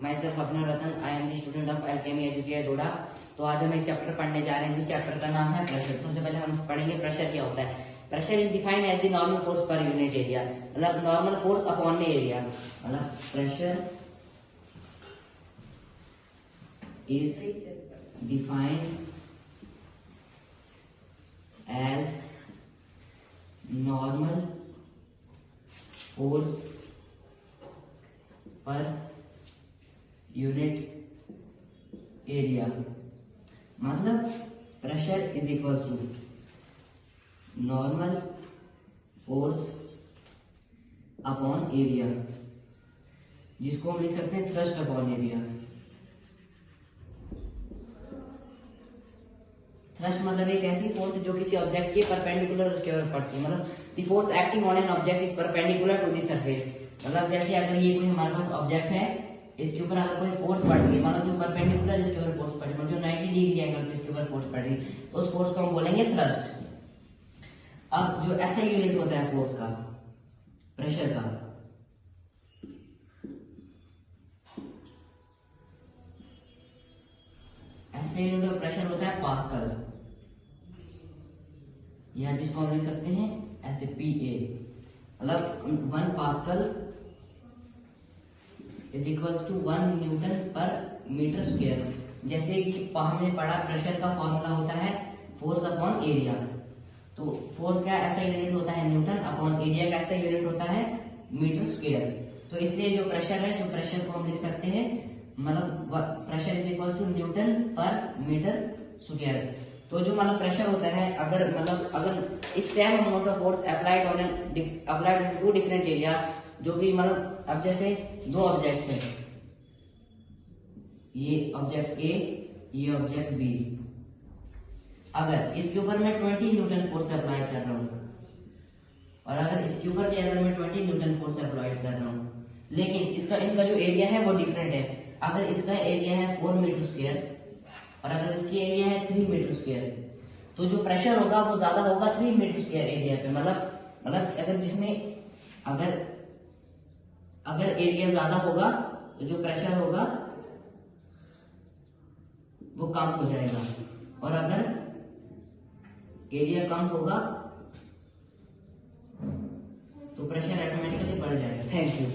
मैं सिर्फ अपना Ratan, I am the student of alchemy educator Doda. तो आज हम एक चैप्टर पढ़ने जा रहे हैं जिस चैप्टर का नाम है प्रेशर। सबसे पहले हम पढ़ेंगे प्रेशर क्या होता है। Pressure is defined as the normal force per unit area, मतलब नॉर्मल फोर्स अपॉन में एरिया। मतलब pressure is defined as normal force per unit area. मतलब pressure is equals to normal force upon area, जिसको हम लिख सकते हैं thrust upon area. Thrust मतलब एक ऐसी फोर्स जो किसी ऑब्जेक्ट के परपेंडिकुलर उसके ऊपर पड़ती है। मतलब the force acting on an object is perpendicular to the surface. मतलब जैसे अगर ये कोई हमारे पास ऑब्जेक्ट है, इसके ऊपर अगर कोई फोर्स पड़ रही है, मतलब जो परपेंडिकुलर इसके ऊपर फोर्स पड़ रही है, मतलब जो 90 डिग्री एंगल पे इसके ऊपर फोर्स पड़ रही है, तो उस फोर्स को हम बोलेंगे थ्रस्ट। अब जो ऐसा यूनिट होता है फोर्स का, प्रेशर का, ऐसे यूनिट प्रेशर होता है पास्कल, या जिसको हम लिख सकते हैं ऐसे PA। मतलब 1 pascal is equals to 1 newton per metre square. जैसे कि हमने पढ़ा प्रेशर का फॉर्मूला होता है फोर्स अपॉन एरिया। तो फोर्स का ऐसा यूनिट होता है न्यूटन, अपॉन एरिया का ऐसा यूनिट होता है मीटर स्क्वायर। तो इसलिए जो प्रेशर है, जो प्रेशर को हम लिख सकते हैं, मतलब pressure is equals to newton per metre square. तो जो मतलब प्रेशर होता है, अगर if same amount of force applied to different area, जो कि मतलब अब जैसे दो ऑब्जेक्ट्स हैं, ये ऑब्जेक्ट A, ये ऑब्जेक्ट B। अगर इसके ऊपर मैं 20 न्यूटन फोर्स अप्लाई कर रहा हूं, और अगर इसके ऊपर भी अगर मैं 20 न्यूटन फोर्स अप्लाई कर रहा हूं, लेकिन इनका जो एरिया है वो डिफरेंट है। अगर इसका एरिया है 4 मीटर स्क्वायर और अगर इसकी एरिया है 3 मीटर स्क्वायर, तो जो प्रेशर होगा वो ज्यादा होगा 3 मीटर स्क्वायर एरिया पे। मतलब अगर जिसमें अगर एरिया ज्यादा होगा तो जो प्रेशर होगा वो कम हो जाएगा, और अगर एरिया कम होगा तो प्रेशर ऑटोमेटिकली बढ़ जाएगा। Thank you.